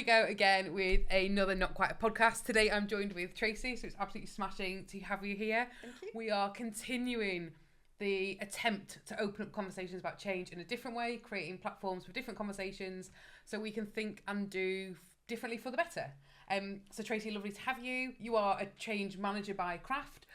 we go again with another Not Quite a Podcast. Today I'm joined with Tracy, so it's absolutely smashing to have you here. Thank you. We are continuing the attempt to open up conversations about change in a different way, creating platforms for different conversations so we can think and do differently for the better. So Tracy, lovely to have you. You are a change manager by craft,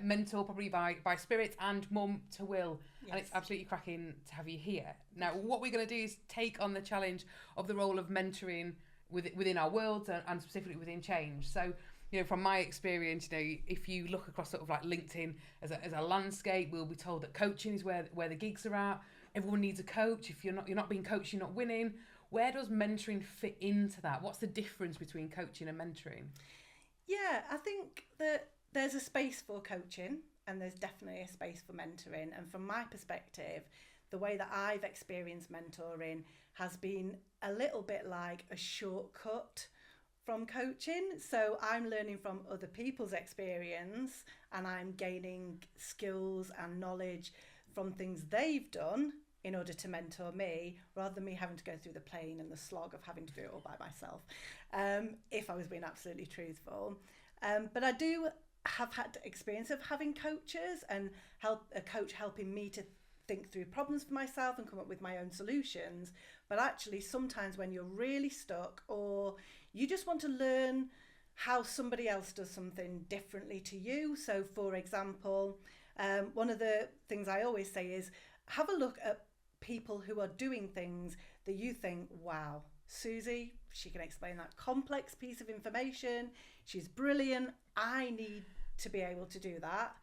mentor probably by spirit, and mum to will. Yes. And it's absolutely cracking to have you here. Now, what we're going to do is take on the challenge of the role of mentoring within our world and specifically within change. So, you know, from my experience, you know, if you look across sort of like LinkedIn as a landscape, we'll be told that coaching is where the gigs are at. Everyone needs a coach. If you're not being coached, you're not winning. Where does mentoring fit into that? What's the difference between coaching and mentoring? Yeah, I think that there's a space for coaching and there's definitely a space for mentoring. And from my perspective, the way that I've experienced mentoring has been a little bit like a shortcut from coaching. So I'm learning from other people's experience and I'm gaining skills and knowledge from things they've done in order to mentor me, rather than me having to go through the pain and the slog of having to do it all by myself, if I was being absolutely truthful. But I do have had experience of having coaches and a coach helping me to think through problems for myself and come up with my own solutions. But actually, sometimes when you're really stuck or you just want to learn how somebody else does something differently to you. So, for example, one of the things I always say is have a look at people who are doing things that you think, wow, Susie, she can explain that complex piece of information. She's brilliant. I need to be able to do that.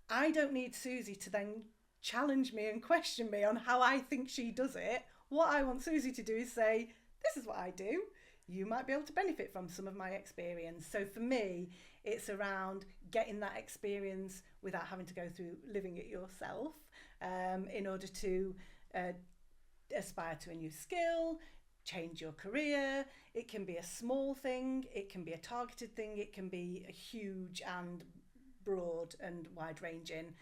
I don't need Susie to then challenge me and question me on how I think she does it. What I want Susie to do is say, this is what I do. You might be able to benefit from some of my experience. So for me, it's around getting that experience without having to go through living it yourself, in order to aspire to a new skill, change your career. It can be a small thing, it can be a targeted thing, it can be a huge and broad and wide ranging.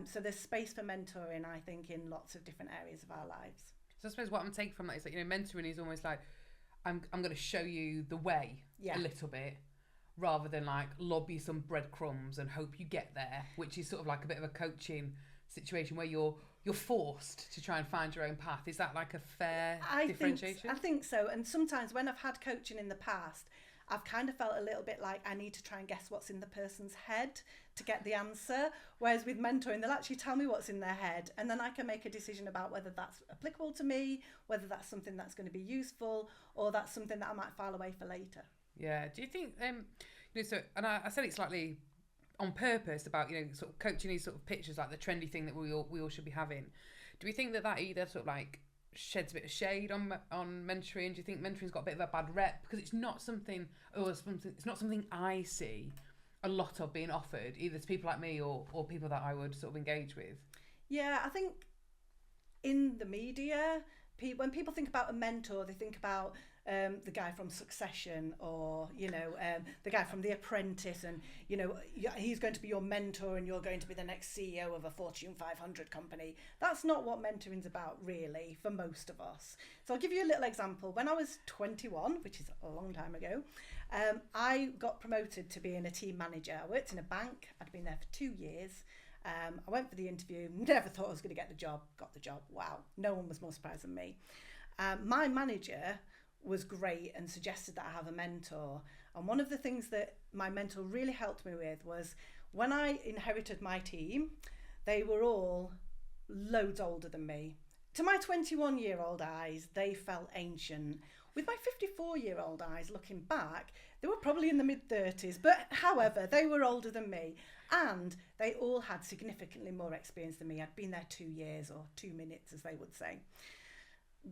So there's space for mentoring, I think, in lots of different areas of our lives. So I suppose what I'm taking from that is that, you know, mentoring is almost like I'm going to show you the way a little bit, rather than like lob you some breadcrumbs and hope you get there, which is sort of like a bit of a coaching situation where you're forced to try and find your own path. Is that like a fair differentiation? I think so. And sometimes when I've had coaching in the past, I've kind of felt a little bit like I need to try and guess what's in the person's head to get the answer. Whereas with mentoring, they'll actually tell me what's in their head and then I can make a decision about whether that's applicable to me, whether that's something that's going to be useful, or that's something that I might file away for later. Yeah. Do you think, you know, so, and I said it slightly on purpose about, you know, sort of coaching these sort of pictures, like the trendy thing that we all should be having. Do we think that either sort of like sheds a bit of shade on mentoring? Do you think mentoring's got a bit of a bad rep because it's not something I see a lot of being offered either to people like me or people that I would sort of engage with? Yeah, I think in the media, when people think about a mentor, they think about the guy from Succession, or you know, the guy from The Apprentice, and you know, he's going to be your mentor and you're going to be the next CEO of a Fortune 500 company. That's not what mentoring's about, really, for most of us. So I'll give you a little example. When I was 21, which is a long time ago, I got promoted to being a team manager. I worked in a bank. I'd been there for 2 years. I went for the interview, never thought I was going to get the job, got the job. Wow, no one was more surprised than me. My manager was great and suggested that I have a mentor. And one of the things that my mentor really helped me with was when I inherited my team, they were all loads older than me. To my 21-year-old eyes, they felt ancient. With my 54-year-old eyes looking back, they were probably in the mid-30s, but however, they were older than me. And they all had significantly more experience than me. I'd been there 2 years, or 2 minutes, as they would say.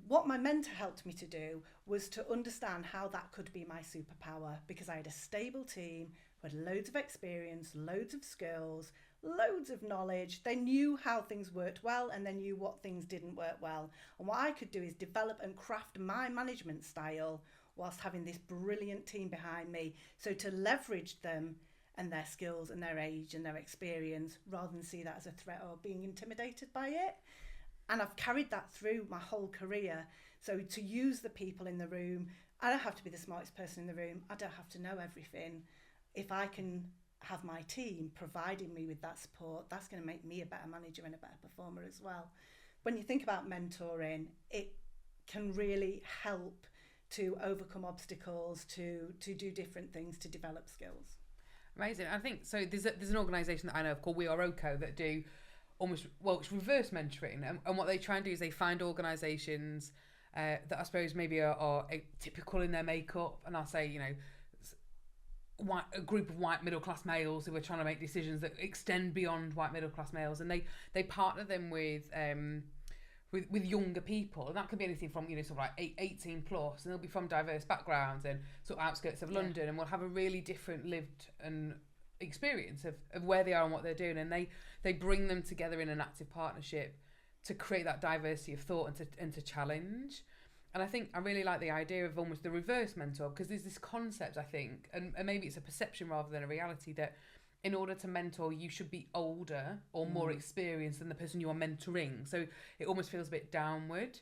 What my mentor helped me to do was to understand how that could be my superpower, because I had a stable team who had loads of experience, loads of skills, loads of knowledge. They knew how things worked well and they knew what things didn't work well. And what I could do is develop and craft my management style whilst having this brilliant team behind me. So to leverage them and their skills and their age and their experience, rather than see that as a threat or being intimidated by it. And I've carried that through my whole career. So to use the people in the room, I don't have to be the smartest person in the room. I don't have to know everything. If I can have my team providing me with that support, that's going to make me a better manager and a better performer as well. When you think about mentoring, it can really help to overcome obstacles, to do different things, to develop skills. Amazing. I think so. There's an organisation that I know of called We Are OCO that do almost, well, it's reverse mentoring, and what they try and do is they find organisations that I suppose maybe are typical in their makeup, and I'll say, you know, a group of white middle class males who are trying to make decisions that extend beyond white middle class males, and they partner them with younger people, and that could be anything from, you know, sort of like 18 plus, and they'll be from diverse backgrounds and sort of outskirts of London, and will have a really different lived and experience of where they are and what they're doing, and they bring them together in an active partnership to create that diversity of thought and to challenge. And I think I really like the idea of almost the reverse mentor, because there's this concept, I think, and maybe it's a perception rather than a reality, that in order to mentor, you should be older or more experienced than the person you are mentoring. So it almost feels a bit downward.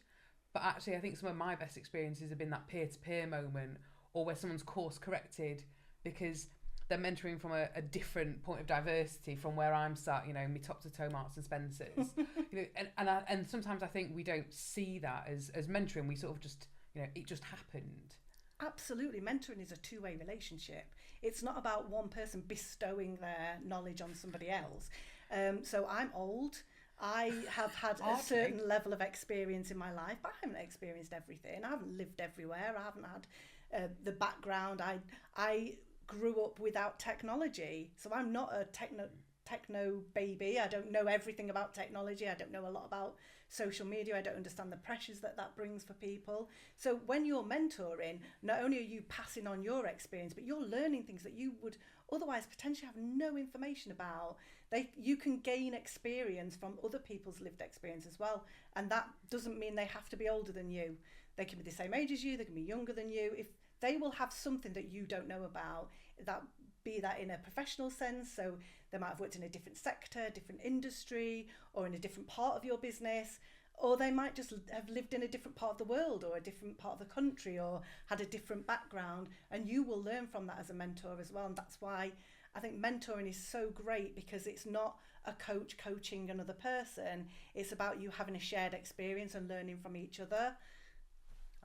But actually, I think some of my best experiences have been that peer-to-peer moment, or where someone's course corrected because they're mentoring from a different point of diversity from where I'm sat, you know, me top to toe Marks and Spencer's. You know, and sometimes I think we don't see that as mentoring. We sort of just, you know, it just happened. Absolutely. Mentoring is a two-way relationship. It's not about one person bestowing their knowledge on somebody else. So I'm old. I have had a certain level of experience in my life, but I haven't experienced everything. I haven't lived everywhere. I haven't had the background. I grew up without technology. So I'm not a techno baby. I don't know everything about technology. I don't know a lot about social media. I don't understand the pressures that brings for people. So when you're mentoring, not only are you passing on your experience, but you're learning things that you would otherwise potentially have no information about. You can gain experience from other people's lived experience as well. And that doesn't mean they have to be older than you. They can be the same age as you. They can be younger than you. If they will have something that you don't know about, be that in a professional sense, so they might have worked in a different sector, different industry, or in a different part of your business, or they might just have lived in a different part of the world or a different part of the country or had a different background, and you will learn from that as a mentor as well. And that's why I think mentoring is so great, because it's not a coach coaching another person. It's about you having a shared experience and learning from each other.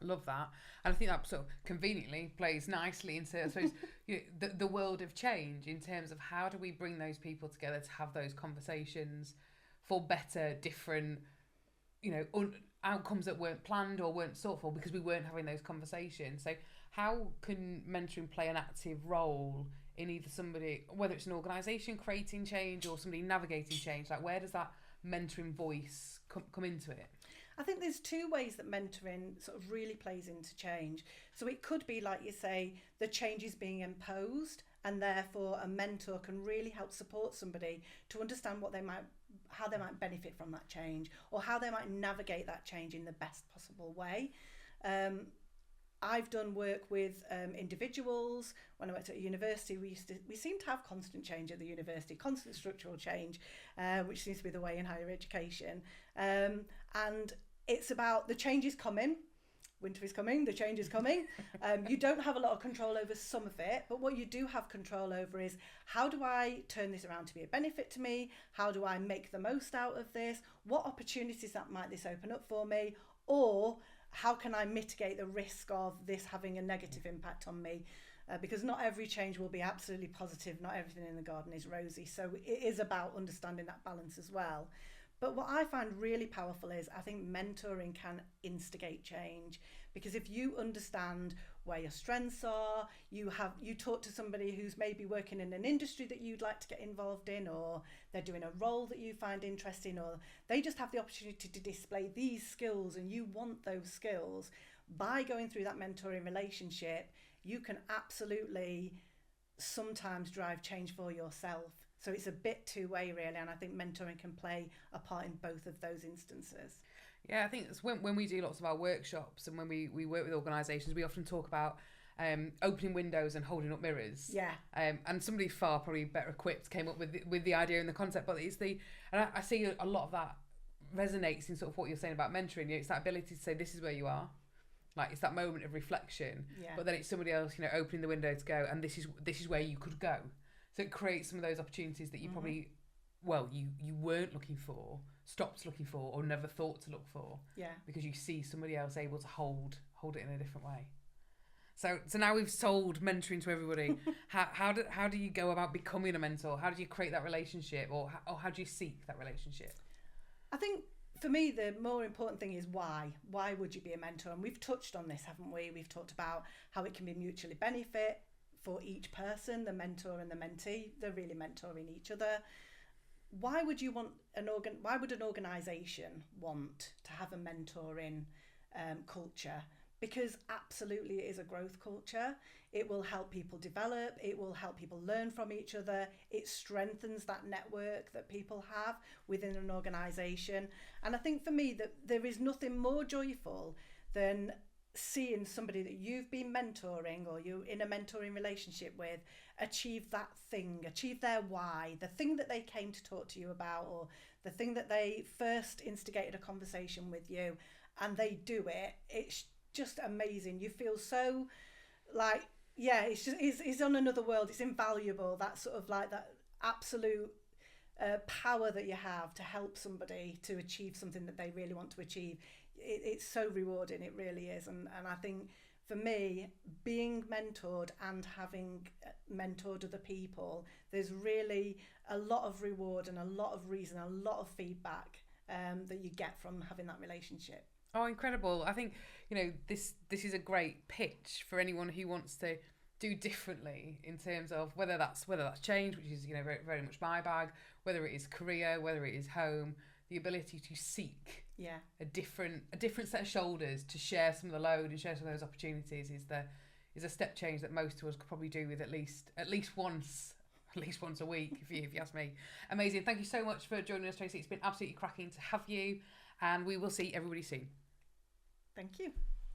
I love that, and I think that sort of conveniently plays nicely into, I suppose, you know, the world of change, in terms of how do we bring those people together to have those conversations for better, different, you know, outcomes that weren't planned or weren't sought for because we weren't having those conversations. So how can mentoring play an active role in either somebody, whether it's an organisation creating change or somebody navigating change? Like, where does that mentoring voice come into it? I think there's two ways that mentoring sort of really plays into change. So it could be, like you say, the change is being imposed, and therefore a mentor can really help support somebody to understand how they might benefit from that change, or how they might navigate that change in the best possible way. I've done work with individuals. When I worked at a university, we seemed to have constant change at the university, constant structural change, which seems to be the way in higher education. And it's about the change is coming. Winter is coming, the change is coming. You don't have a lot of control over some of it, but what you do have control over is, how do I turn this around to be a benefit to me? How do I make the most out of this? What opportunities might this open up for me? Or how can I mitigate the risk of this having a negative impact on me? Because not every change will be absolutely positive. Not everything in the garden is rosy. So it is about understanding that balance as well. But what I find really powerful is, I think mentoring can instigate change, because if you understand where your strengths are, you talk to somebody who's maybe working in an industry that you'd like to get involved in, or they're doing a role that you find interesting, or they just have the opportunity to display these skills and you want those skills. By going through that mentoring relationship, you can absolutely sometimes drive change for yourself. So it's a bit two-way, really, and I think mentoring can play a part in both of those instances. Yeah, I think it's when we do lots of our workshops and when we work with organisations, we often talk about opening windows and holding up mirrors. Yeah. And somebody far probably better equipped came up with the idea and the concept, but it's and I see a lot of that resonates in sort of what you're saying about mentoring. It's that ability to say, this is where you are. like it's that moment of reflection, Yeah. but then it's somebody else, you know, opening the window to go, and this is where you could go. So it creates some of those opportunities that you probably, well, you weren't looking for, stopped looking for, or never thought to look for. Yeah. Because you see somebody else able to hold it in a different way. So now we've sold mentoring to everybody. How do you go about becoming a mentor? How do you create that relationship, or how do you seek that relationship? I think for me, the more important thing is why. Why would you be a mentor? And we've touched on this, haven't we? We've talked about how it can be mutually benefit for each person, the mentor and the mentee. They're really mentoring each other. Why would you want why would an organisation want to have a mentoring culture? Because absolutely it is a growth culture. It will help people develop. It will help people learn from each other. It strengthens that network that people have within an organisation. And I think for me that there is nothing more joyful than seeing somebody that you've been mentoring or you're in a mentoring relationship with achieve that thing, achieve their why, the thing that they came to talk to you about, or the thing that they first instigated a conversation with you, and they do it. It's just amazing. You feel so like, yeah, it's on another world. It's invaluable. That sort of like that absolute power that you have to help somebody to achieve something that they really want to achieve. It's so rewarding. It really is. And I think for me, being mentored and having mentored other people, there's really a lot of reward and a lot of reason, a lot of feedback that you get from having that relationship. Oh, incredible. I think, you know, this is a great pitch for anyone who wants to do differently in terms of whether that's change, which is, you know, very, very much my bag, whether it is career, whether it is home, the ability to seek a different set of shoulders to share some of the load and share some of those opportunities is a step change that most of us could probably do with at least once a week, if you ask me. Amazing. Thank you so much for joining us, Tracy. It's been absolutely cracking to have you, and we will see everybody soon. Thank you.